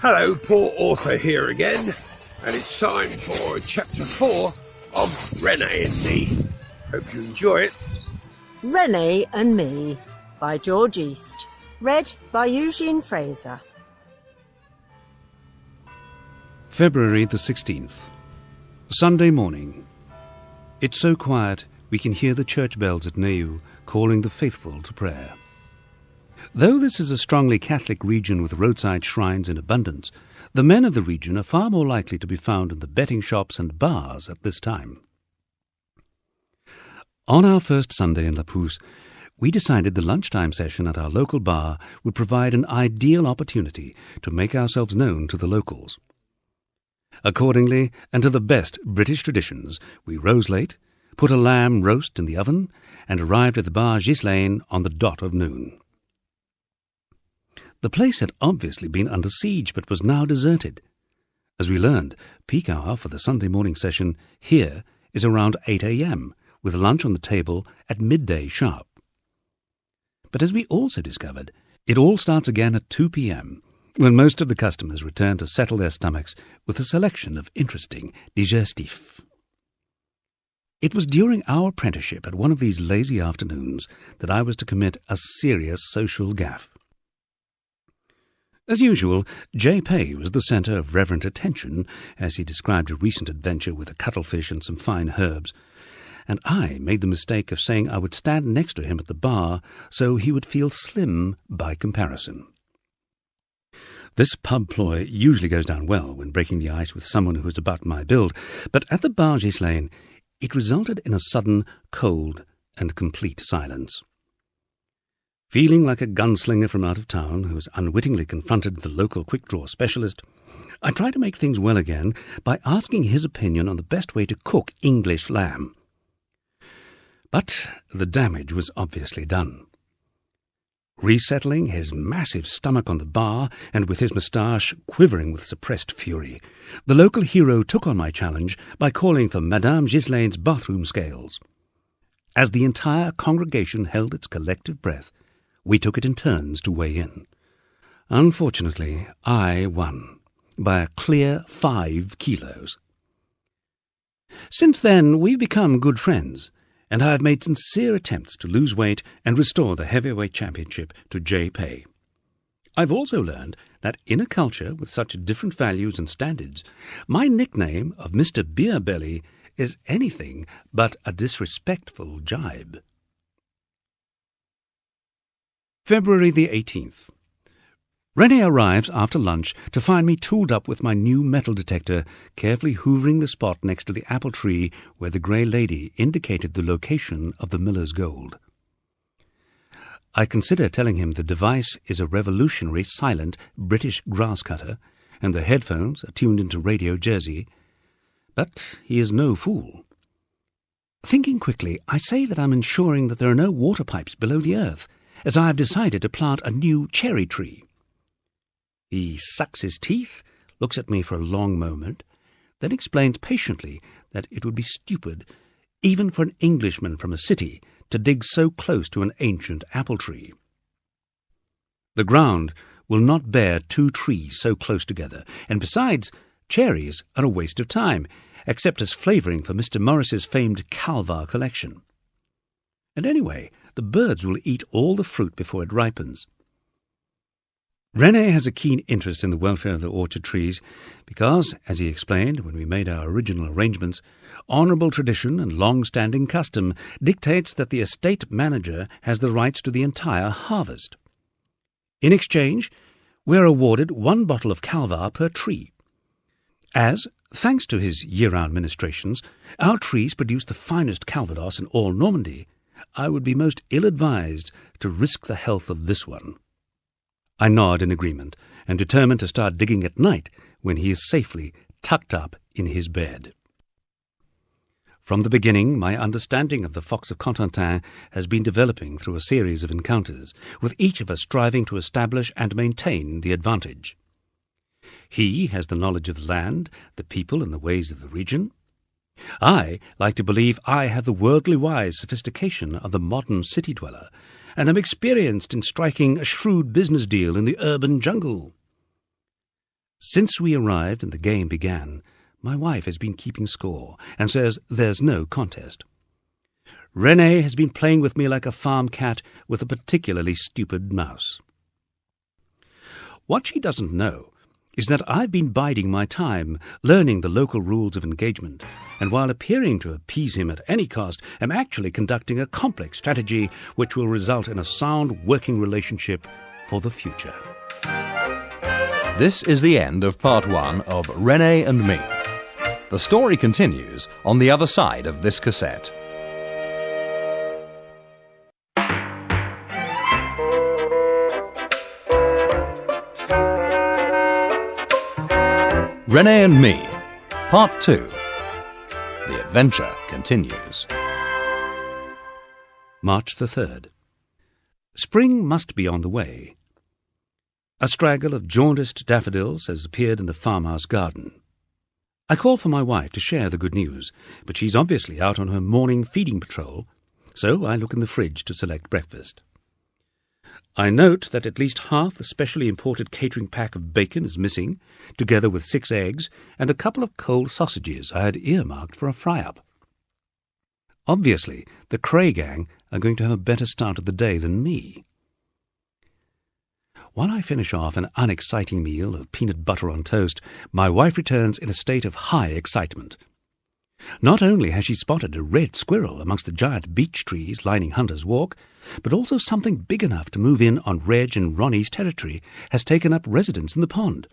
Hello, Paul Author here again, and it's time for Chapter 4 of René and Me. Hope you enjoy it. René and Me by George East. Read by Eugene Fraser. February the 16th. Sunday morning. It's so quiet we can hear the church bells at Neu calling the faithful to prayer. Though this is a strongly Catholic region with roadside shrines in abundance, the men of the region are far more likely to be found in the betting shops and bars at this time. On our first Sunday in La Pousse, we decided the lunchtime session at our local bar would provide an ideal opportunity to make ourselves known to the locals. Accordingly, and to the best British traditions, we rose late, put a lamb roast in the oven, and arrived at the bar Ghislaine on the dot of noon. The place had obviously been under siege, but was now deserted. As we learned, peak hour for the Sunday morning session here is around 8 a.m., with lunch on the table at midday sharp. But as we also discovered, it all starts again at 2 p.m., when most of the customers return to settle their stomachs with a selection of interesting digestifs. It was during our apprenticeship at one of these lazy afternoons that I was to commit a serious social gaffe. As usual, J. Pay was the centre of reverent attention as he described a recent adventure with a cuttlefish and some fine herbs, and I made the mistake of saying I would stand next to him at the bar so he would feel slim by comparison. This pub ploy usually goes down well when breaking the ice with someone who is about my build, but at the bar Ghislaine it resulted in a sudden, cold, and complete silence. Feeling like a gunslinger from out of town who has unwittingly confronted the local quick-draw specialist, I tried to make things well again by asking his opinion on the best way to cook English lamb. But the damage was obviously done. Resettling his massive stomach on the bar and with his moustache quivering with suppressed fury, the local hero took on my challenge by calling for Madame Ghislaine's bathroom scales. As the entire congregation held its collective breath, we took it in turns to weigh in. Unfortunately, I won, by a clear 5 kilos. Since then, we've become good friends, and I have made sincere attempts to lose weight and restore the heavyweight championship to J. Pay. I've also learned that in a culture with such different values and standards, my nickname of Mr. Beer Belly is anything but a disrespectful jibe. February the 18th. René arrives after lunch to find me tooled up with my new metal detector, carefully hoovering the spot next to the apple tree where the grey lady indicated the location of the miller's gold. I consider telling him the device is a revolutionary silent British grass cutter, and the headphones are tuned into Radio Jersey, but he is no fool. Thinking quickly, I say that I'm ensuring that there are no water pipes below the earth, as I have decided to plant a new cherry tree. He sucks his teeth, looks at me for a long moment, then explains patiently that it would be stupid, even for an Englishman from a city, to dig so close to an ancient apple tree. The ground will not bear 2 trees so close together, and besides, cherries are a waste of time, except as flavouring for Mr. Morris's famed Calvar collection. And anyway, the birds will eat all the fruit before it ripens. René has a keen interest in the welfare of the orchard trees because, as he explained when we made our original arrangements, honourable tradition and long-standing custom dictates that the estate manager has the rights to the entire harvest. In exchange, we are awarded 1 bottle of Calvar per tree. As, thanks to his year-round ministrations, our trees produce the finest Calvados in all Normandy, I would be most ill-advised to risk the health of this one. I nod in agreement, and determine to start digging at night when he is safely tucked up in his bed. From the beginning, my understanding of the Fox of Cotentin has been developing through a series of encounters, with each of us striving to establish and maintain the advantage. He has the knowledge of the land, the people, and the ways of the region. I like to believe I have the worldly-wise sophistication of the modern city-dweller, and am experienced in striking a shrewd business deal in the urban jungle. Since we arrived and the game began, my wife has been keeping score and says there's no contest. René has been playing with me like a farm cat with a particularly stupid mouse. What she doesn't know is that I've been biding my time, learning the local rules of engagement, and while appearing to appease him at any cost, am actually conducting a complex strategy which will result in a sound working relationship for the future. This is the end of part 1 of René and Me. The story continues on the other side of this cassette. René and Me, Part 2. The adventure continues. March the 3rd. Spring must be on the way. A straggle of jaundiced daffodils has appeared in the farmhouse garden. I call for my wife to share the good news, but she's obviously out on her morning feeding patrol, so I look in the fridge to select breakfast. I note that at least half the specially imported catering pack of bacon is missing, together with 6 eggs and a couple of cold sausages I had earmarked for a fry-up. Obviously, the Cray gang are going to have a better start of the day than me. While I finish off an unexciting meal of peanut butter on toast, my wife returns in a state of high excitement. Not only has she spotted a red squirrel amongst the giant beech trees lining Hunter's Walk, but also something big enough to move in on Reg and Ronnie's territory has taken up residence in the pond.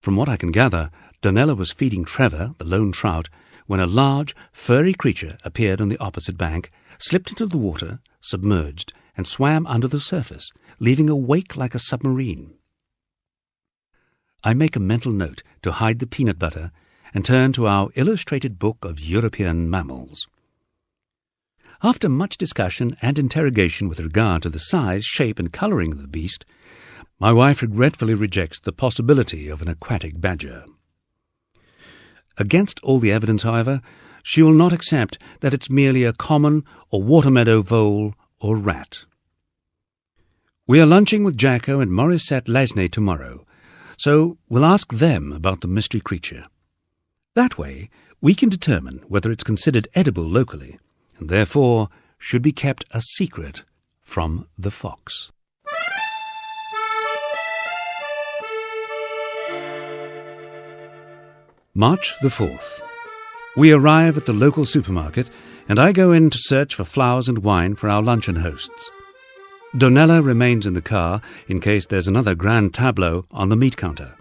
From what I can gather, Donella was feeding Trevor, the lone trout, when a large, furry creature appeared on the opposite bank, slipped into the water, submerged, and swam under the surface, leaving a wake like a submarine. I make a mental note to hide the peanut butter and turn to our illustrated book of European mammals. After much discussion and interrogation with regard to the size, shape, and colouring of the beast, my wife regretfully rejects the possibility of an aquatic badger. Against all the evidence, however, she will not accept that it's merely a common or water-meadow vole or rat. We are lunching with Jacko and Morissette Lasney tomorrow, so we'll ask them about the mystery creature. That way, we can determine whether it's considered edible locally, and therefore should be kept a secret from the fox. March the 4th. We arrive at the local supermarket, and I go in to search for flowers and wine for our luncheon hosts. Donella remains in the car in case there's another grand tableau on the meat counter.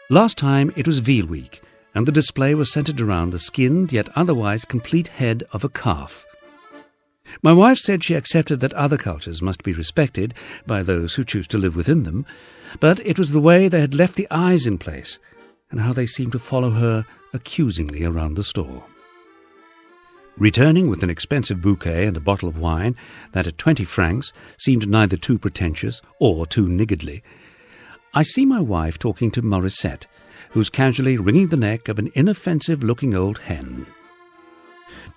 Last time it was Veal Week, and the display was centered around the skinned yet otherwise complete head of a calf. My wife said she accepted that other cultures must be respected by those who choose to live within them, but it was the way they had left the eyes in place, and how they seemed to follow her accusingly around the store. Returning with an expensive bouquet and a bottle of wine that at 20 francs seemed neither too pretentious or too niggardly, I see my wife talking to Morissette, who's casually wringing the neck of an inoffensive-looking old hen.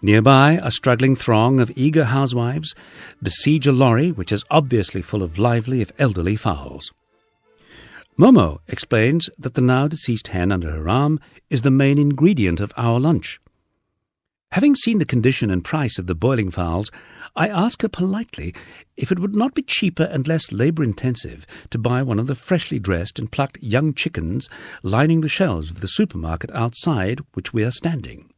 Nearby, a struggling throng of eager housewives besiege a lorry which is obviously full of lively if elderly fowls. Momo explains that the now-deceased hen under her arm is the main ingredient of our lunch. Having seen the condition and price of the boiling fowls, I ask her politely if it would not be cheaper and less labour-intensive to buy one of the freshly dressed and plucked young chickens lining the shelves of the supermarket outside which we are standing.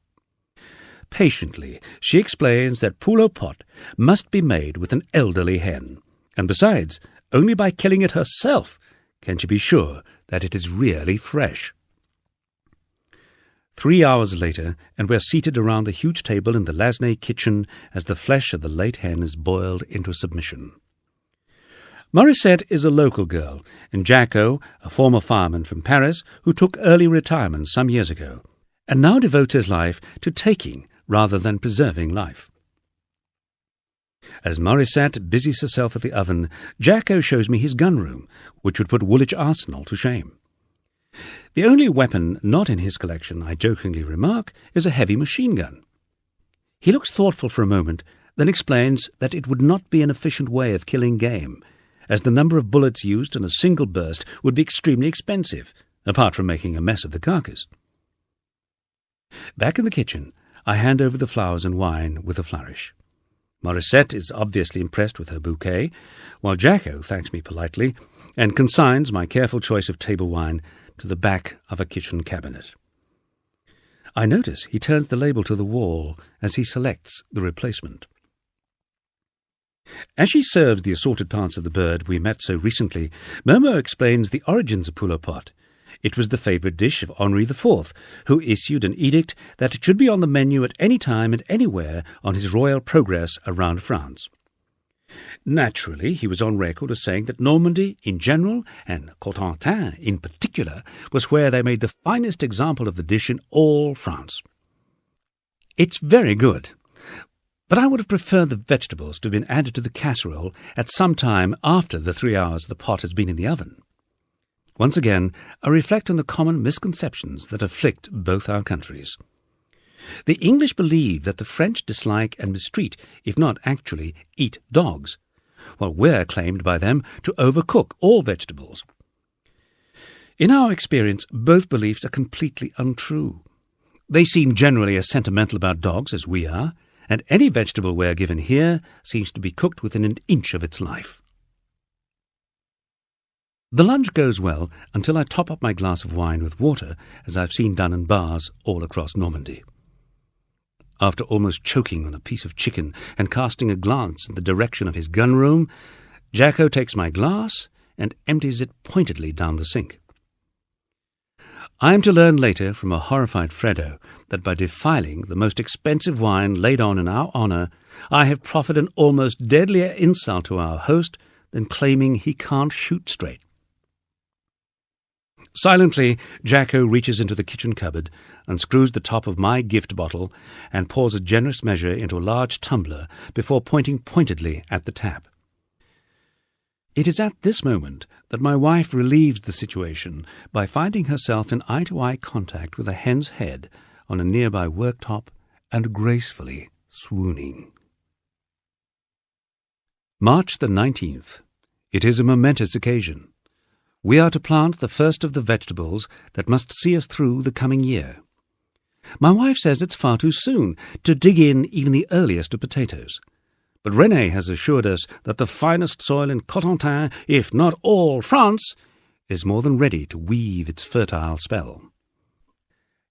Patiently, she explains that poule au pot must be made with an elderly hen, and besides, only by killing it herself can she be sure that it is really fresh. 3 hours later, and we're seated around the huge table in the Lasney kitchen as the flesh of the late hen is boiled into submission. Morissette is a local girl, and Jacko, a former fireman from Paris who took early retirement some years ago, and now devotes his life to taking rather than preserving life. As Morissette busies herself at the oven, Jacko shows me his gun room, which would put Woolwich Arsenal to shame. The only weapon not in his collection, I jokingly remark, is a heavy machine gun. He looks thoughtful for a moment, then explains that it would not be an efficient way of killing game, as the number of bullets used in a single burst would be extremely expensive, apart from making a mess of the carcass. Back in the kitchen, I hand over the flowers and wine with a flourish. Morissette is obviously impressed with her bouquet, while Jacko thanks me politely and consigns my careful choice of table wine to the back of a kitchen cabinet. I notice he turns the label to the wall as he selects the replacement. As she serves the assorted parts of the bird we met so recently, Momo explains the origins of poulet pot. It was the favourite dish of Henri IV, who issued an edict that it should be on the menu at any time and anywhere on his royal progress around France. Naturally, he was on record as saying that Normandy in general, and Cotentin in particular, was where they made the finest example of the dish in all France. It's very good, but I would have preferred the vegetables to have been added to the casserole at some time after the 3 hours the pot has been in the oven. Once again, I reflect on the common misconceptions that afflict both our countries. The English believe that the French dislike and mistreat, if not actually eat dogs, while we're claimed by them to overcook all vegetables. In our experience, both beliefs are completely untrue. They seem generally as sentimental about dogs as we are, and any vegetable we're given here seems to be cooked within an inch of its life. The lunch goes well until I top up my glass of wine with water, as I've seen done in bars all across Normandy. After almost choking on a piece of chicken and casting a glance in the direction of his gun room, Jacko takes my glass and empties it pointedly down the sink. I am to learn later from a horrified Fredo that by defiling the most expensive wine laid on in our honour, I have proffered an almost deadlier insult to our host than claiming he can't shoot straight. Silently, Jacko reaches into the kitchen cupboard, unscrews the top of my gift bottle, and pours a generous measure into a large tumbler before pointing pointedly at the tap. It is at this moment that my wife relieves the situation by finding herself in eye-to-eye contact with a hen's head on a nearby worktop and gracefully swooning. March the 19th. It is a momentous occasion. We are to plant the first of the vegetables that must see us through the coming year. My wife says it's far too soon to dig in even the earliest of potatoes. But René has assured us that the finest soil in Cotentin, if not all France, is more than ready to weave its fertile spell.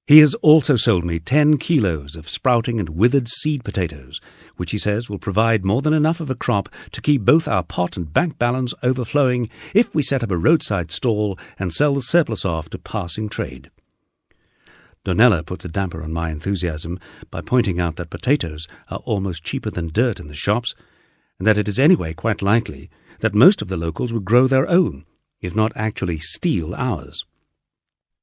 He has also sold me 10 kilos of sprouting and withered seed potatoes, which he says will provide more than enough of a crop to keep both our pot and bank balance overflowing if we set up a roadside stall and sell the surplus off to passing trade. Donella puts a damper on my enthusiasm by pointing out that potatoes are almost cheaper than dirt in the shops, and that it is anyway quite likely that most of the locals would grow their own, if not actually steal ours.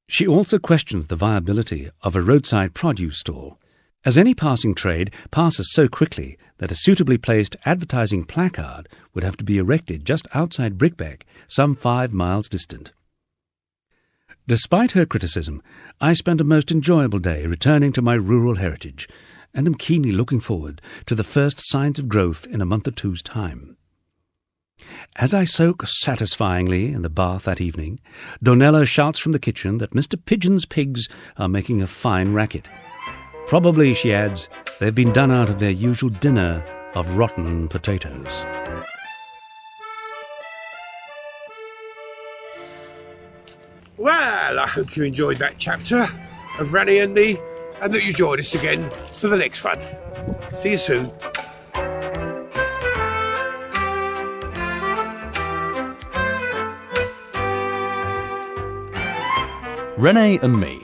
She also questions the viability of a roadside produce stall, as any passing trade passes so quickly that a suitably placed advertising placard would have to be erected just outside Brickbeck, some 5 miles distant. Despite her criticism, I spent a most enjoyable day returning to my rural heritage, and am keenly looking forward to the first signs of growth in a month or two's time. As I soak satisfyingly in the bath that evening, Donella shouts from the kitchen that Mr. Pigeon's pigs are making a fine racket. Probably, she adds, they've been done out of their usual dinner of rotten potatoes. Well, I hope you enjoyed that chapter of René and Me, and that you join us again for the next one. See you soon. René and Me.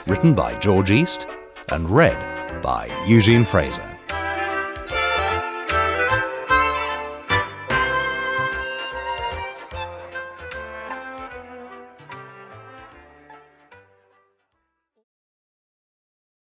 Written by George East and read by Eugene Fraser.